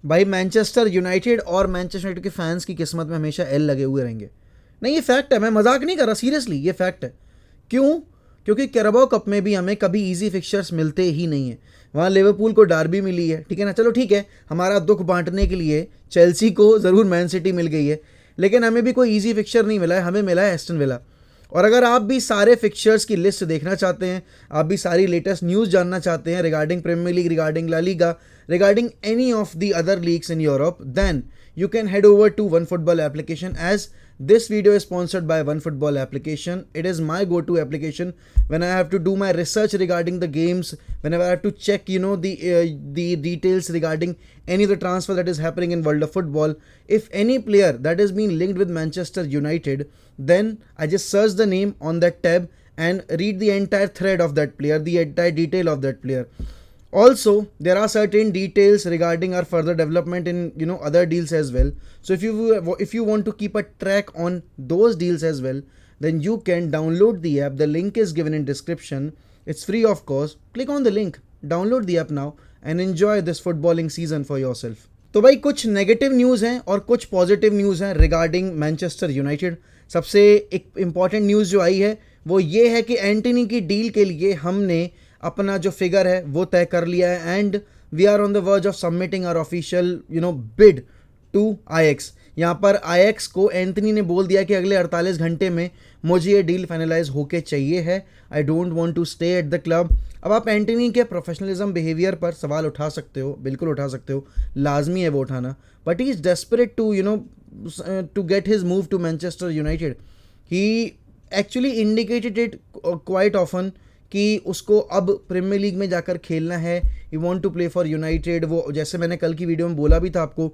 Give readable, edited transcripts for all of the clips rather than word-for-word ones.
भाई Manchester United और Manchester United के फैंस की किस्मत में हमेशा एल लगे हुए रहेंगे। नहीं, ये फैक्ट है, मैं मजाक नहीं कर रहा, सीरियसली ये फैक्ट है। क्यों? क्योंकि कैराबाओ कप में भी हमें कभी इजी फिक्चर्स मिलते ही नहीं है। वहाँ लिवरपूल को डार्बी मिली है, ठीक है ना, चलो ठीक है, हमारा दुख बांटने के लिए चेल्सी को ज़रूर मैन सिटी मिल गई है, लेकिन हमें भी कोई इजी फिक्चर नहीं मिला है, हमें मिला है एस्टन विला। और अगर आप भी सारे फिक्चर्स की लिस्ट देखना चाहते हैं, आप भी सारी लेटेस्ट न्यूज़ जानना चाहते हैं regarding Premier League, regarding La Liga, regarding any of the other leagues in Europe, then you can head over to OneFootball application, as this video is sponsored by OneFootball application. It is my go-to application when I have to do my research regarding the games, whenever I have to check, the details regarding any of the transfer that is happening in world of football. If any player that is being linked with Manchester United, then I just search the name on that tab and read the entire thread of that player, the entire detail of that player. Also, there are certain details regarding our further development in other deals as well. So if you want to keep a track on those deals as well, then you can download the app. The link is given in description. It's free of course. Click on the link, download the app now and enjoy this footballing season for yourself. तो भाई कुछ negative news हैं और कुछ positive news हैं regarding Manchester United. सबसे एक important news जो आई है वो ये है कि एंटनी की डील के लिए हमने अपना जो फिगर है वो तय कर लिया है, and we are on the verge of submitting our official bid to IX. यहाँ पर आईएक्स को एंटनी ने बोल दिया कि अगले 48 घंटे में मुझे ये डील फाइनलाइज होके चाहिए है। I don't want to stay at the club. अब आप एंटनी के प्रोफेशनलिज्म बिहेवियर पर सवाल उठा सकते हो, बिल्कुल उठा सकते हो, लाजमी है वो उठाना, but he is desperate to get his move to Manchester United. He actually indicated it quite often कि उसको अब प्रीमियर लीग में जाकर खेलना है, he want to play for United. वो जैसे मैंने कल की वीडियो में बोला भी था आपको,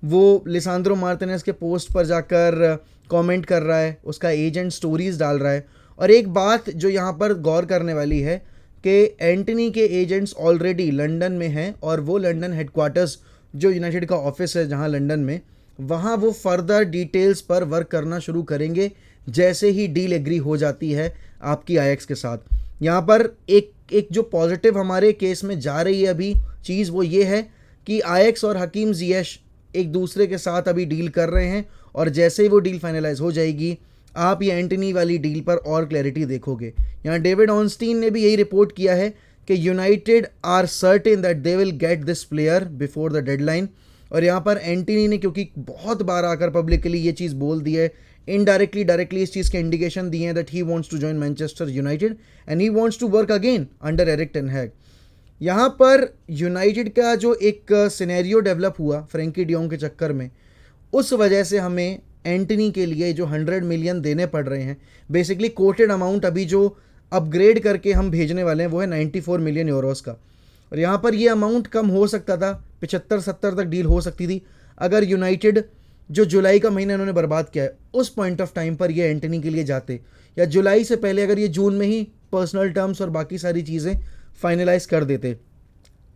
वो लिसांद्रो मार्टिनेज के पोस्ट पर जाकर कमेंट कर रहा है, उसका एजेंट स्टोरीज डाल रहा है। और एक बात जो यहाँ पर गौर करने वाली है कि एंटनी के एजेंट्स ऑलरेडी लंदन में हैं, और वो लंदन हेडक्वार्टर्स जो यूनाइटेड का ऑफिस है जहाँ लंदन में, वहाँ वो फर्दर डिटेल्स पर वर्क करना शुरू करेंगे जैसे ही डील एग्री हो जाती है आपकी आईएक्स के साथ। यहाँ पर एक जो पॉजिटिव हमारे केस में जा रही है अभी चीज़, वो ये है कि आईएक्स और हकीम जियश एक दूसरे के साथ अभी डील कर रहे हैं, और जैसे ही वो डील फाइनलाइज हो जाएगी आप ये एंटनी वाली डील पर और क्लैरिटी देखोगे। यहाँ डेविड ऑनस्टीन ने भी यही रिपोर्ट किया है कि United are certain that they will get this player before the deadline. और यहाँ पर एंटनी ने क्योंकि बहुत बार आकर पब्लिकली ये चीज़ बोल दी है, इनडायरेक्टली डायरेक्टली इस चीज़ के इंडिकेशन दिए हैं that he wants to join Manchester United and he wants to work again under Erik ten Hag. यहाँ पर यूनाइटेड का जो एक सिनेरियो डेवलप हुआ फ्रैंकी डियोंग के चक्कर में, उस वजह से हमें एंटनी के लिए जो 100 मिलियन देने पड़ रहे हैं, बेसिकली कोटेड अमाउंट अभी जो अपग्रेड करके हम भेजने वाले हैं वो है 94 मिलियन यूरोस का। और यहाँ पर ये अमाउंट कम हो सकता था, 75-70 तक डील हो सकती थी अगर यूनाइटेड जो जुलाई का महीना इन्होंने बर्बाद किया है उस पॉइंट ऑफ टाइम पर ये एंटनी के लिए जाते, या जुलाई से पहले अगर ये जून में ही पर्सनल टर्म्स और बाकी सारी चीज़ें फाइनलाइज कर देते।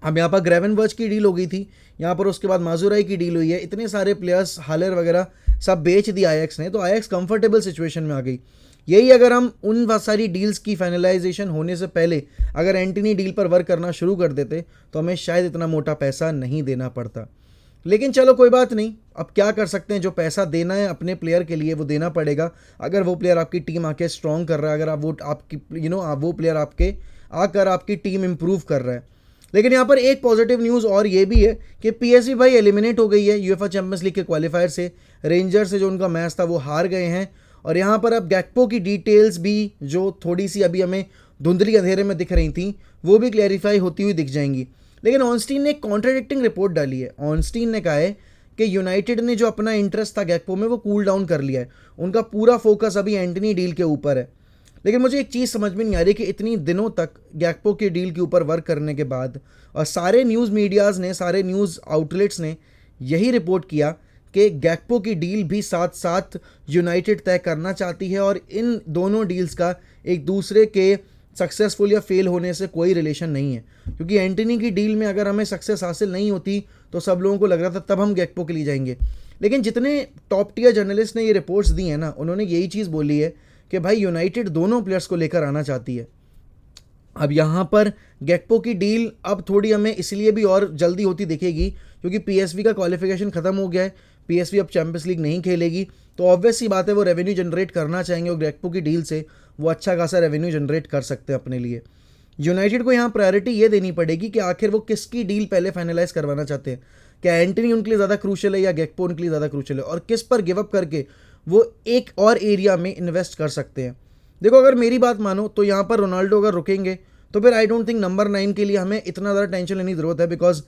अब यहाँ पर ग्रेवेनबर्च की डील हो गई थी, यहाँ पर उसके बाद माजुराई की डील हुई है, इतने सारे प्लेयर्स हालर वगैरह सब बेच दिया आईएक्स ने, तो आईएक्स कंफर्टेबल सिचुएशन में आ गई। यही अगर हम उन बहुत सारी डील्स की फाइनलाइजेशन होने से पहले अगर एंटनी डील पर वर्क करना शुरू कर देते तो हमें शायद इतना मोटा पैसा नहीं देना पड़ता। लेकिन चलो कोई बात नहीं, अब क्या कर सकते हैं, जो पैसा देना है अपने प्लेयर के लिए वो देना पड़ेगा। अगर वो प्लेयर आपकी टीम आके स्ट्रॉन्ग कर रहा है, अगर आप वो आपकी वो प्लेयर आपके आकर आपकी टीम इंप्रूव कर रहा है। लेकिन यहाँ पर एक पॉजिटिव न्यूज़ और ये भी है कि पीएसवी भाई एलिमिनेट हो गई है यूएफए चैंपियंस लीग के क्वालिफायर से। रेंजर से जो उनका मैच था वो हार गए हैं, और यहाँ पर अब गैक्पो की डिटेल्स भी जो थोड़ी सी अभी हमें धुंधली अंधेरे में दिख रही थी वो भी क्लैरिफाई होती हुई दिख जाएंगी। लेकिन ऑनस्टीन ने एक कॉन्ट्राडिक्टिंग रिपोर्ट डाली है। ऑनस्टीन ने कहा है कि यूनाइटेड ने जो अपना इंटरेस्ट था गैक्पो में वो कूल डाउन कर लिया है, उनका पूरा फोकस अभी एंटनी डील के ऊपर है। लेकिन मुझे एक चीज़ समझ में नहीं आ रही कि इतनी दिनों तक गैक्पो की डील के ऊपर वर्क करने के बाद और सारे न्यूज़ मीडियाज़ ने, सारे न्यूज़ आउटलेट्स ने यही रिपोर्ट किया कि गैक्पो की डील भी साथ साथ यूनाइटेड तय करना चाहती है, और इन दोनों डील्स का एक दूसरे के सक्सेसफुल या फेल होने से कोई रिलेशन नहीं है। क्योंकि एंटनी की डील में अगर हमें सक्सेस हासिल नहीं होती तो सब लोगों को लग रहा था तब हम गैक्पो के लिए जाएंगे। लेकिन जितने टॉप टियर जर्नलिस्ट ने ये रिपोर्ट्स दी हैं ना, उन्होंने यही चीज़ बोली है कि भाई यूनाइटेड दोनों प्लेयर्स को लेकर आना चाहती है। अब यहाँ पर गैक्पो की डील अब थोड़ी हमें इसलिए भी और जल्दी होती दिखेगी क्योंकि पीएसवी का क्वालिफिकेशन ख़त्म हो गया है, पीएसवी अब चैंपियंस लीग नहीं खेलेगी, तो ऑब्वियस सी बात है वो रेवेन्यू जनरेट करना चाहेंगे और ग्रेगपो की डील से वो अच्छा खासा रेवेन्यू जनरेट कर सकते हैं अपने लिए। यूनाइटेड को यहाँ प्रायोरिटी ये देनी पड़ेगी कि आखिर वो किसकी डील पहले फाइनलाइज करवाना चाहते हैं, क्या एंटनी उनके लिए ज़्यादा क्रूशल है या गेक्पो उनके लिए ज़्यादा क्रूशल है, और किस पर गिव अप करके वो एक और एरिया में इन्वेस्ट कर सकते हैं। देखो अगर मेरी बात मानो तो यहाँ पर रोनाल्डो अगर रुकेंगे तो फिर आई डोंट थिंक नंबर 9 के लिए हमें इतना ज़्यादा टेंशन लेने की ज़रूरत है, बिकॉज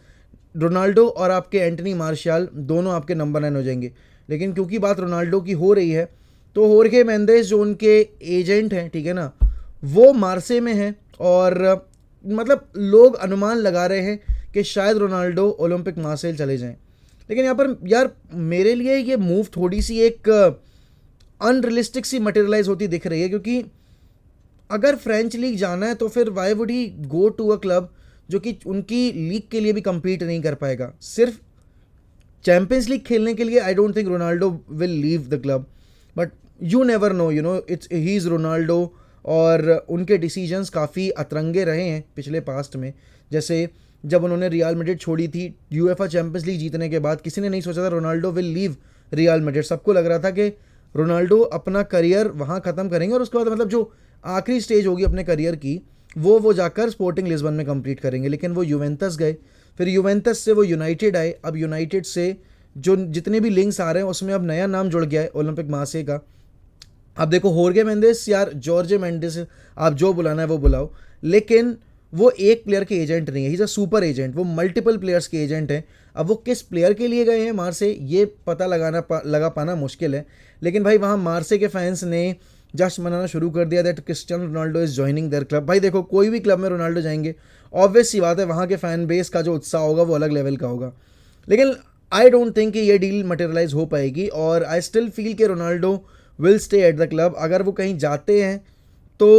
रोनाल्डो और आपके एंटनी मार्शियल दोनों आपके नंबर 9 हो जाएंगे। लेकिन क्योंकि बात रोनाल्डो की हो रही है तो होर्गे मेंडेस जो उनके एजेंट हैं, ठीक है ना, वो मार्से में हैं और मतलब लोग अनुमान लगा रहे हैं कि शायद रोनाल्डो ओलंपिक मार्सेल चले जाएं। लेकिन यहाँ पर यार मेरे लिए ये मूव थोड़ी सी एक अनरियलिस्टिक सी मटेरियलाइज होती दिख रही है, क्योंकि अगर फ्रेंच लीग जाना है तो फिर why would he go to a club जो कि उनकी लीग के लिए भी compete नहीं कर पाएगा। सिर्फ चैंपियंस लीग खेलने के लिए I don't think Ronaldo will leave the club, but you never know, you know, it's he is Ronaldo. और उनके डिसीजंस काफ़ी अतरंगे रहे हैं पिछले पास्ट में। जैसे जब उन्होंने रियल मैड्रिड छोड़ी थी यूएफए चैंपियंस लीग जीतने के बाद, किसी ने नहीं सोचा था Ronaldo will leave real Madrid. सबको लग रहा था कि रोनाल्डो अपना करियर वहाँ ख़त्म करेंगे और उसके बाद मतलब जो आखिरी स्टेज होगी अपने करियर की वो जाकर स्पोर्टिंग लिस्बन में कंप्लीट करेंगे। लेकिन वो यूवेंटस गए, फिर यूवेंटस से वो यूनाइटेड आए, अब यूनाइटेड से जो जितने भी लिंक्स आ रहे हैं उसमें अब नया नाम जुड़ गया है ओलंपिक मार्से का। अब देखो होर्गे मेंडेस यार जॉर्जे मेंडेस, आप जो बुलाना है वो बुलाओ, लेकिन वो एक प्लेयर के एजेंट नहीं है, ही इज़ अ सुपर एजेंट, वो मल्टीपल प्लेयर्स के एजेंट हैं। अब वो किस प्लेयर के लिए गए हैं मार्से ये पता लगा पाना मुश्किल है। लेकिन भाई वहाँ मार्से के फैंस ने जस्ट मनाना शुरू कर दिया that Cristiano Ronaldo is joining their club. भाई देखो कोई भी क्लब में रोनाल्डो जाएंगे ऑब्वियस सी बात है वहाँ के फ़ैन बेस का जो उत्साह होगा वो अलग लेवल का होगा। लेकिन आई डोंट थिंक कि ये डील मटेरियलाइज हो पाएगी और आई स्टिल फील कि Ronaldo will stay at the club. अगर वो कहीं जाते हैं तो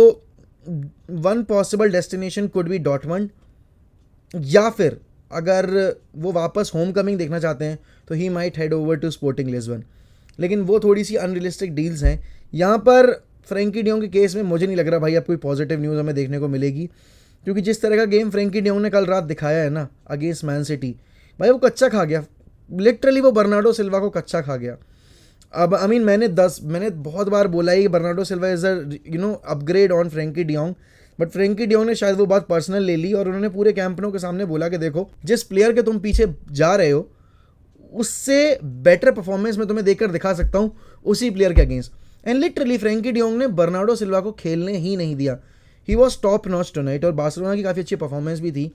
one possible destination could be Dortmund, या फिर अगर वो वापस होम कमिंग देखना चाहते हैं तो he might head over to Sporting Lisbon. लेकिन वो थोड़ी सी अनरियलिस्टिक डील्स हैं। यहाँ पर फ्रैंकी डियोंग के केस में मुझे नहीं लग रहा भाई अब कोई पॉजिटिव न्यूज़ हमें देखने को मिलेगी, क्योंकि जिस तरह का गेम फ्रैंकी डियोंग ने कल रात दिखाया है ना अगेंस्ट मैन सिटी, भाई वो कच्चा खा गया, लिटरली वो बर्नार्डो सिल्वा को कच्चा खा गया। अब आई मीन मैंने बहुत बार बोला है कि Bernardo Silva is a upgrade on Frenkie de Jong, but Frenkie de Jong ने शायद वो बात पर्सनल ले ली और उन्होंने पूरे कैंपनों के सामने बोला कि देखो जिस प्लेयर के तुम पीछे जा रहे हो उससे बेटर परफॉर्मेंस मैं तुम्हें देकर दिखा सकता हूँ उसी प्लेयर के against. And literally Frenkie de Jong ने बर्नार्डो सिल्वा को खेलने ही नहीं दिया। He was top notch tonight और बार्सिलोना की काफ़ी अच्छी परफॉर्मेंस भी थी।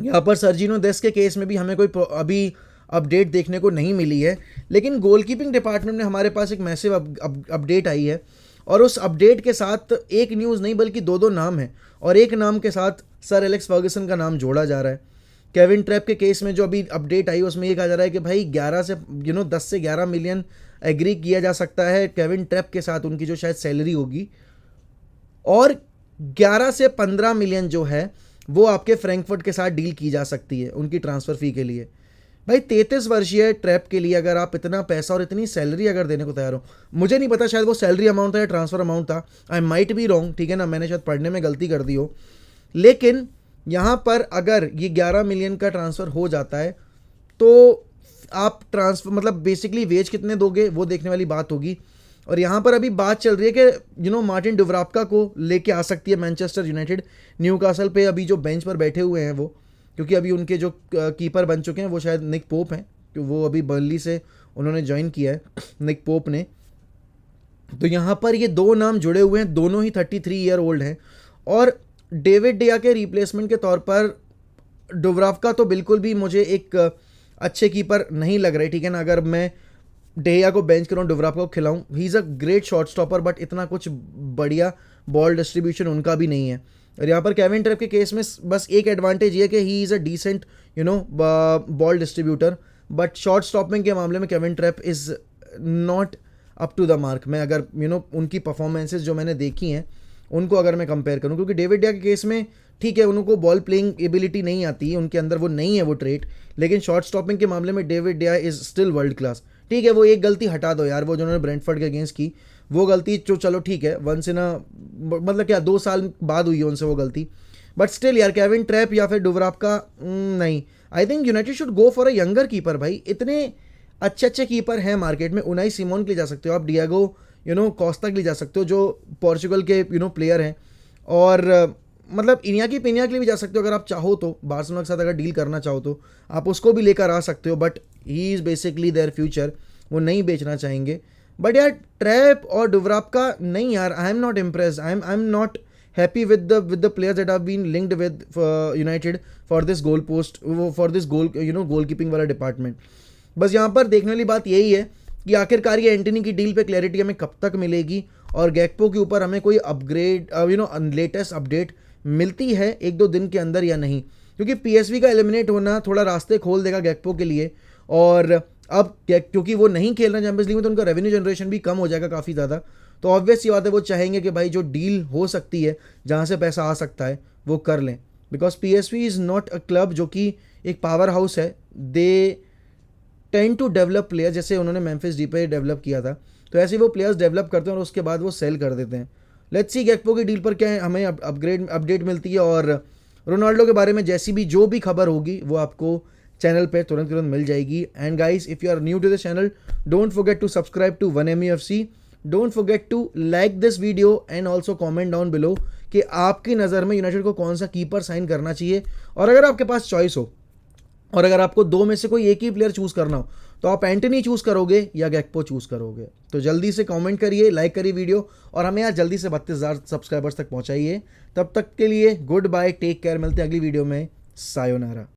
यहाँ पर सर्जिनो डेस्ट के केस में भी हमें कोई अभी अपडेट देखने को नहीं मिली है, लेकिन गोलकीपिंग डिपार्टमेंट में हमारे पास एक मैसिव अपडेट आई है और उस अपडेट के साथ एक न्यूज़ नहीं बल्कि दो नाम हैं और एक नाम के साथ सर एलेक्स फर्गसन का नाम जोड़ा जा रहा है। केविन ट्रैप के केस में जो अभी अपडेट आई उसमें ये कहा जा रहा है कि भाई 10 से 11 मिलियन एग्री किया जा सकता है केविन ट्रैप के साथ उनकी जो शायद सैलरी होगी, और 11 से 15 मिलियन जो है वो आपके फ्रैंकफर्ट के साथ डील की जा सकती है उनकी ट्रांसफ़र फ़ी के लिए। भाई 33 वर्षीय ट्रैप के लिए अगर आप इतना पैसा और इतनी सैलरी अगर देने को तैयार हो, मुझे नहीं पता शायद वो सैलरी अमाउंट था या ट्रांसफ़र अमाउंट था, आई माइट बी रॉन्ग, ठीक है ना, मैंने शायद पढ़ने में गलती कर दी हो। लेकिन यहाँ पर अगर ये 11 मिलियन का ट्रांसफ़र हो जाता है तो आप ट्रांसफ़र मतलब बेसिकली वेज कितने दोगे वो देखने वाली बात होगी। और यहाँ पर अभी बात चल रही है कि मार्टिन डुवराप्का को लेके आ सकती है मैनचेस्टर यूनाइटेड। न्यूकासल पे अभी जो बेंच पर बैठे हुए हैं वो, क्योंकि अभी उनके जो कीपर बन चुके हैं वो शायद निक पोप हैं, कि वो अभी बर्नली से उन्होंने ज्वाइन किया है निक पोप ने। तो यहाँ पर ये दो नाम जुड़े हुए हैं, दोनों ही 33 ईयर ओल्ड हैं और डेविड डिया के रिप्लेसमेंट के तौर पर डुवराप्का तो बिल्कुल भी मुझे एक अच्छे कीपर नहीं लग रहे, ठीक है ना। अगर मैं डेया को बेंच करूँ डुवराप्का को खिलाऊँ, he is a great shot stopper but इतना कुछ बढ़िया बॉल डिस्ट्रीब्यूशन उनका भी नहीं है। और यहाँ पर केविन ट्रैप के केस में बस एक एडवांटेज ये है कि he is a decent ball distributor, but shot stopping के मामले में Kevin Trapp is not up to the mark. मैं अगर उनकी परफॉर्मेंसेज जो मैंने देखी हैं उनको अगर मैं कंपेयर करूं, क्योंकि डेविड डिया के केस में ठीक है उनको बॉल प्लेइंग एबिलिटी नहीं आती है, उनके अंदर वो नहीं है वो ट्रेट, लेकिन शॉट स्टॉपिंग के मामले में डेविड डिया इज़ स्टिल वर्ल्ड क्लास। ठीक है वो एक गलती हटा दो यार, वो जो उन्होंने ब्रेंटफोर्ड के अगेंस्ट की वो गलती जो चलो ठीक है वंस इन मतलब क्या 2 साल बाद हुई है उनसे वो गलती, बट स्टिल यार केविन ट्रैप या फिर डुवरापका नहीं, I think United should go for a younger keeper भाई। इतने अच्छे अच्छे कीपर हैं मार्केट में, उनाई सिमोन के लिए जा सकते हो आप, डियागो कोस्टा के लिए जा सकते हो जो पोर्चुगल के प्लेयर हैं, और मतलब इनियाकी पिनिया के लिए भी जा सकते हो अगर आप चाहो तो, बार्सिलोना के साथ अगर डील करना चाहो तो आप उसको भी लेकर आ सकते हो, but he is basically their future, वो नहीं बेचना चाहेंगे। बट यार ट्रैप और डुवरापका नहीं यार, I am not impress, I am not happy with the players that have been linked with United for this goal post, for this goal goalkeeping वाला department. बस यहाँ पर देखने वाली बात यही है कि आखिरकार ये एंटनी की डील पे क्लैरिटी हमें कब तक मिलेगी, और गैक्पो के ऊपर हमें कोई अपग्रेड लेटेस्ट अपडेट मिलती है एक दो दिन के अंदर या नहीं, क्योंकि पीएसवी का एलिमिनेट होना थोड़ा रास्ते खोल देगा गैक्पो के लिए, और अब क्योंकि वो नहीं खेल रहे चैंपियंस लीग में तो उनका रेवेन्यू जनरेशन भी कम हो जाएगा काफ़ी ज़्यादा, तो ऑब्वियस ये बात है वो चाहेंगे कि भाई जो डील हो सकती है जहाँ से पैसा आ सकता है वो कर लें, because PSV is not a club जो कि एक पावर हाउस है, they tend to develop player, जैसे उन्होंने मेम्फिस डिपे डेवलप किया था, तो ऐसे वो प्लेयर्स डेवलप करते हैं और उसके बाद वो सेल कर देते हैं। लेट्स सी गैक्पो की डील पर क्या है हमें अपडेट मिलती है, और रोनाल्डो के बारे में जैसी भी जो भी खबर होगी वो आपको चैनल पे तुरंत मिल जाएगी। And guys, if you are new to the channel, don't forget to subscribe to 1MUFC, don't forget to like this video and also comment down below कि आपकी नज़र में यूनाइटेड को कौन सा कीपर साइन करना चाहिए, और अगर आपके पास चॉइस हो और अगर आपको दो में से कोई एक ही प्लेयर चूज़ करना हो तो आप एंटनी चूज़ करोगे या गैक्पो चूज़ करोगे। तो जल्दी से कमेंट करिए, लाइक करिए वीडियो, और हमें यार जल्दी से 32,000 सब्सक्राइबर्स तक पहुंचाइए। तब तक के लिए गुड बाय, टेक केयर, मिलते हैं अगली वीडियो में, सायोनारा।